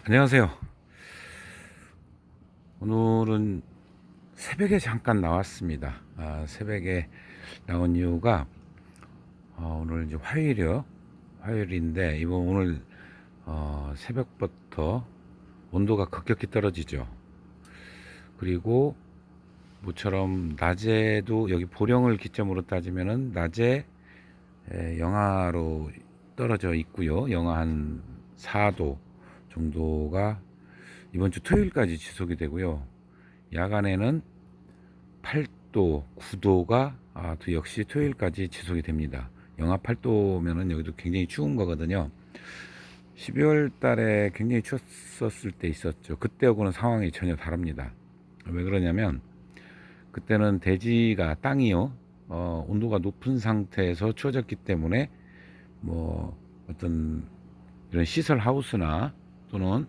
안녕하세요. 오늘은 새벽에 잠깐 나왔습니다. 새벽에 나온 이유가 오늘 이제 화요일인데 이번 오늘 새벽부터 온도가 급격히 떨어지죠. 그리고 모처럼 낮에도 여기 보령을 기점으로 따지면은 낮에 영하로 떨어져 있고요. 영하 한 4도 정도가 이번 주 토요일까지 지속이 되고요. 야간에는 8도, 9도가 또 역시 토요일까지 지속이 됩니다. 영하 8도면은 여기도 굉장히 추운 거거든요. 12월 달에 굉장히 추웠을 때 있었죠. 그때하고는 상황이 전혀 다릅니다. 왜 그러냐면 그때는 대지가 땅이요, 온도가 높은 상태에서 추워졌기 때문에 뭐 어떤 이런 시설 하우스나 또는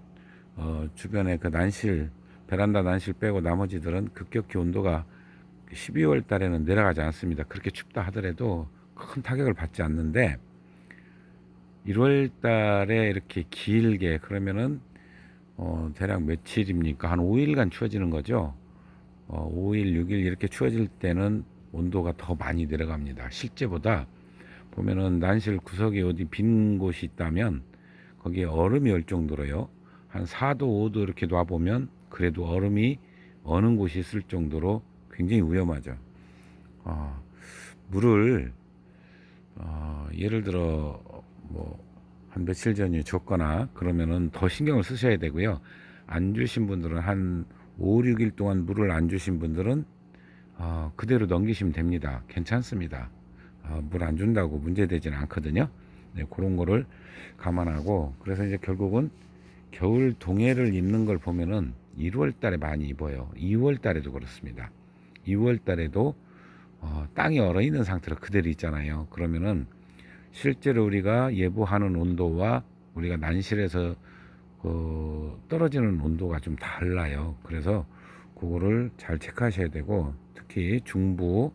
주변에 그 난실, 베란다 난실 빼고 나머지들은 급격히 온도가 12월 달에는 내려가지 않습니다. 그렇게 춥다 하더라도 큰 타격을 받지 않는데 1월 달에 이렇게 길게 그러면은 대략 며칠입니까? 한 5일간 추워지는 거죠. 5일, 6일 이렇게 추워질 때는 온도가 더 많이 내려갑니다. 실제보다 보면은 난실 구석에 어디 빈 곳이 있다면 거기에 얼음이 올 정도로요. 한 4도, 5도 이렇게 놔보면 그래도 얼음이 어는 곳이 있을 정도로 굉장히 위험하죠. 어, 물을 예를 들어 뭐 한 며칠 전에 줬거나 그러면은 더 신경을 쓰셔야 되고요. 안 주신 분들은 한 5, 6일 동안 물을 안 주신 분들은 그대로 넘기시면 됩니다. 괜찮습니다. 물 안 준다고 문제되지는 않거든요. 네, 그런 거를 감안하고 그래서 이제 결국은 겨울 동해를 입는 걸 보면은 1월 달에 많이 입어요. 2월 달에도 그렇습니다. 2월 달에도 땅이 얼어 있는 상태로 그대로 있잖아요. 그러면은 실제로 우리가 예보하는 온도와 우리가 난실에서 떨어지는 온도가 좀 달라요. 그래서 그거를 잘 체크하셔야 되고 특히 중부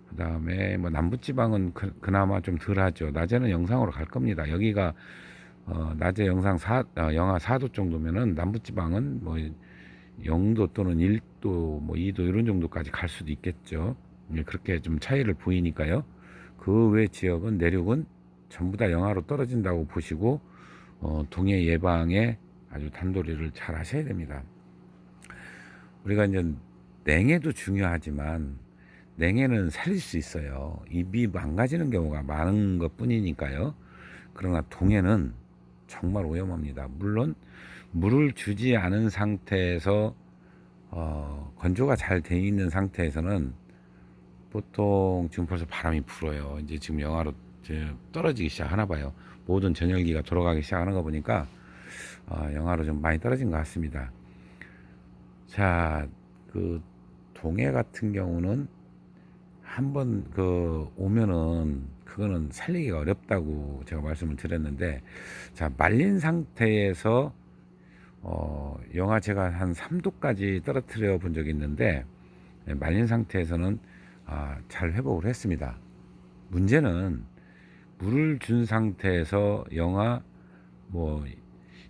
그다음에 뭐 남부지방은 그나마 좀 덜하죠. 낮에는 영상으로 갈 겁니다. 여기가 낮에 영하 4도 정도면은 남부지방은 뭐 0도 또는 1도 뭐 2도 이런 정도까지 갈 수도 있겠죠. 그렇게 좀 차이를 보이니까요. 그 외 지역은 내륙은 전부 다 영하로 떨어진다고 보시고 동해 예방에 아주 단도리를 잘 하셔야 됩니다. 우리가 이제 냉해도 중요하지만 냉해는 살릴 수 있어요. 입이 망가지는 경우가 많은 것 뿐이니까요. 그러나 동해는 정말 위험합니다. 물론 물을 주지 않은 상태에서 건조가 잘 돼 있는 상태에서는 보통 지금 벌써 바람이 불어요. 이제 지금 영하로 떨어지기 시작하나 봐요. 모든 전열기가 돌아가기 시작하는 거 보니까 영하로 좀 많이 떨어진 것 같습니다. 자, 그 동해 같은 경우는 한번 오면은 그거는 살리기가 어렵다고 제가 말씀을 드렸는데, 자, 말린 상태에서 영하 제가 한 3도까지 떨어뜨려 본 적이 있는데 말린 상태에서는 잘 회복을 했습니다. 문제는 물을 준 상태에서 영하 뭐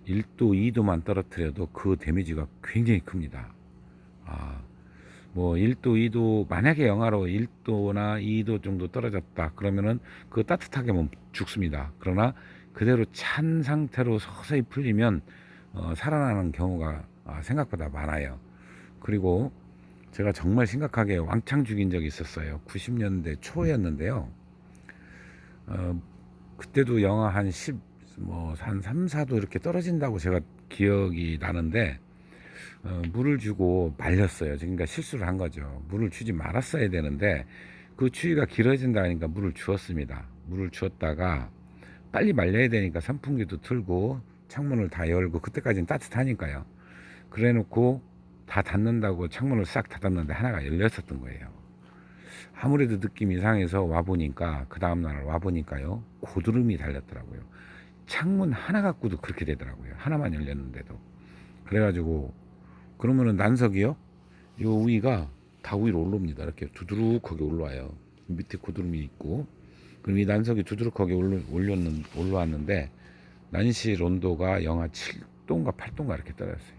1도, 2도만 떨어뜨려도 그 데미지가 굉장히 큽니다. 뭐 1도, 2도 만약에 영하로 1도나 2도 정도 떨어졌다 그러면은 그 따뜻하게 면 죽습니다. 그러나 그대로 찬 상태로 서서히 풀리면 살아나는 경우가 생각보다 많아요. 그리고 제가 정말 심각하게 왕창 죽인 적이 있었어요. 90년대 초였는데요. 그때도 영하 한 10, 한 3, 4도 이렇게 떨어진다고 제가 기억이 나는데 물을 주고 말렸어요. 그러니까 실수를 한 거죠. 물을 주지 말았어야 되는데 그 추위가 길어진다 하니까 물을 주었습니다. 물을 주었다가 빨리 말려야 되니까 선풍기도 틀고 창문을 다 열고 그때까지는 따뜻하니까요. 그래 놓고 다 닫는다고 창문을 싹 닫았는데 하나가 열렸었던 거예요. 아무래도 느낌 이상해서 와보니까 그 다음날 와보니까요 고드름이 달렸더라고요. 창문 하나 갖고도 그렇게 되더라고요. 하나만 열렸는데도. 그래가지고 그러면은 난석이요 요 위가 다 위로 올라옵니다. 이렇게 두드룩하게 올라와요. 밑에 고드름이 있고 그럼 이 난석이 두드룩하게 올라왔는데 난실 온도가 영하 7, 7도인가 8도인가 이렇게 떨어졌어요.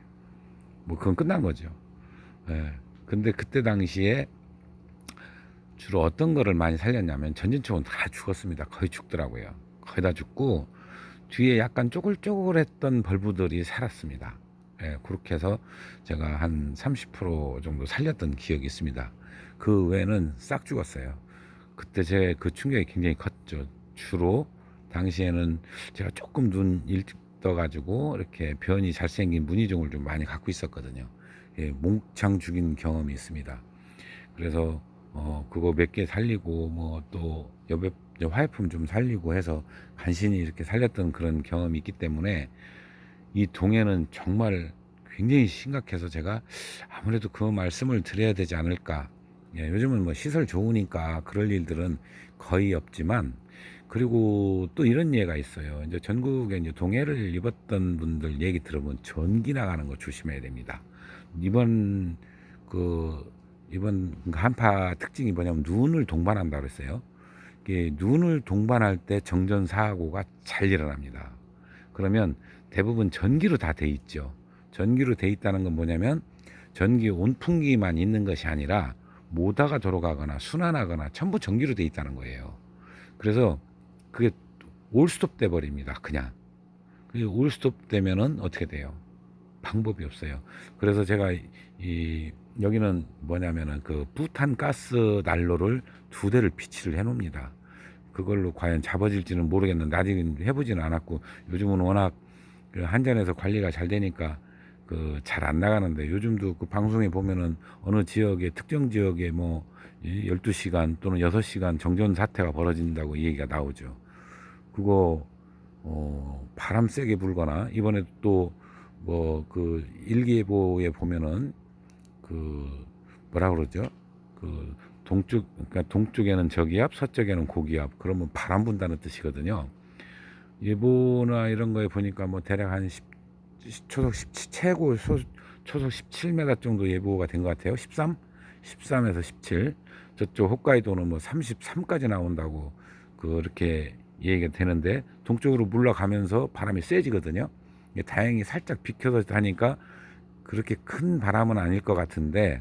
뭐 그건 끝난 거죠. 예. 근데 그때 당시에 주로 어떤 거를 많이 살렸냐면 전진총은 다 죽었습니다. 거의 죽더라고요. 거의 다 죽고 뒤에 약간 쪼글쪼글했던 벌브들이 살았습니다. 예, 그렇게 해서 제가 한 30% 정도 살렸던 기억이 있습니다. 그 외에는 싹 죽었어요. 그때 제 그 충격이 굉장히 컸죠. 주로 당시에는 제가 조금 눈 일찍 떠가지고 이렇게 변이 잘생긴 무늬종을 좀 많이 갖고 있었거든요. 예, 몽창 죽인 경험이 있습니다. 그래서 그거 몇 개 살리고 뭐 또 여배 화해품 좀 살리고 해서 간신히 이렇게 살렸던 그런 경험이 있기 때문에 이 동해는 정말 굉장히 심각해서 제가 아무래도 그 말씀을 드려야 되지 않을까. 예, 요즘은 뭐 시설 좋으니까 그럴 일들은 거의 없지만, 그리고 또 이런 예가 있어요. 이제 전국에 이제 동해를 입었던 분들 얘기 들어보면 전기 나가는 거 조심해야 됩니다. 이번 그 이번 한파 특징이 뭐냐면 눈을 동반한다 그랬어요. 이게 눈을 동반할 때 정전 사고가 잘 일어납니다. 그러면 대부분 전기로 다 돼 있죠. 전기로 돼 있다는 건 뭐냐면 전기 온풍기만 있는 것이 아니라 모터가 돌아가거나 순환하거나 전부 전기로 돼 있다는 거예요. 그래서 그게 올스톱 돼 버립니다. 그냥. 그게 올스톱 되면은 어떻게 돼요? 방법이 없어요. 그래서 제가 여기는 뭐냐면은 그 부탄 가스 난로를 2대를 비치를 해 놓습니다. 그걸로 과연 잡아질지는 모르겠는데 아직은 해보지는 않았고, 요즘은 워낙 그 한전에서 관리가 잘 되니까 그 잘 안 나가는데, 요즘도 그 방송에 보면은 어느 지역에 특정 지역에 뭐 12시간 또는 6시간 정전 사태가 벌어진다고 얘기가 나오죠. 그거 바람 세게 불거나, 이번에 또 뭐 그 일기예보에 보면은 그 뭐라 그러죠? 그 동쪽, 그러니까 동쪽에는 저기압, 서쪽에는 고기압, 그러면 바람 분다는 뜻이거든요. 예보나 이런 거에 보니까 뭐 대략 한 10, 초속 17, 최고 초속 17m 정도 예보가 된 것 같아요. 13? 13에서 17. 저쪽 홋카이도는 뭐 33까지 나온다고 그렇게 얘기가 되는데, 동쪽으로 물러가면서 바람이 세지거든요. 다행히 살짝 비켜서 다니까 그렇게 큰 바람은 아닐 것 같은데,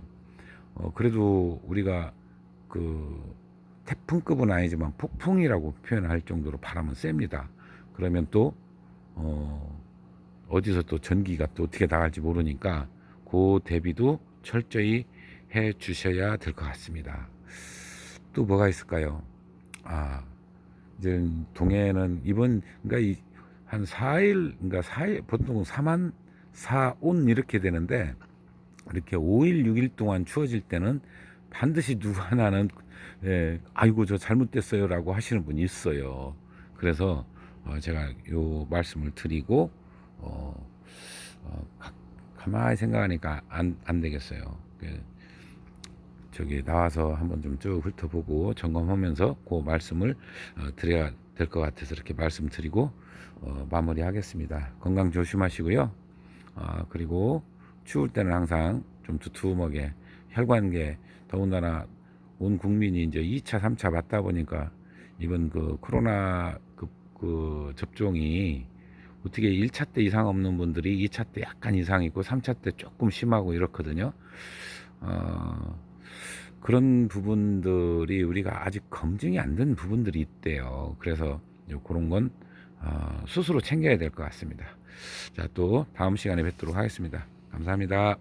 그래도 우리가 그 태풍급은 아니지만 폭풍이라고 표현할 정도로 바람은 셉니다. 그러면 또 어디서 또 전기가 또 어떻게 나갈지 모르니까 그 대비도 철저히 해 주셔야 될 것 같습니다. 또 뭐가 있을까요? 아, 이제 동해는 이번 그러니까 한 4일, 그러니까 4일 보통 4만 4온 이렇게 되는데, 이렇게 5일 6일 동안 추워질 때는 반드시 누구 하나는 아이고 저 잘못됐어요라고 하시는 분이 있어요. 그래서 제가 요 말씀을 드리고 가만히 생각하니까 안 되겠어요. 저기 나와서 한번 좀 쭉 훑어보고 점검하면서 그 말씀을 드려야 될 것 같아서 이렇게 말씀드리고 마무리하겠습니다. 건강 조심하시고요. 그리고 추울 때는 항상 좀 두툼하게 혈관계, 더군다나 온 국민이 이제 2차, 3차 맞다 보니까 이번 그 코로나 그 접종이 어떻게 1차 때 이상 없는 분들이 2차 때 약간 이상 있고 3차 때 조금 심하고 이렇거든요. 그런 부분들이 우리가 아직 검증이 안 된 부분들이 있대요. 그래서 그런 건 스스로 챙겨야 될 것 같습니다. 자, 또 다음 시간에 뵙도록 하겠습니다. 감사합니다.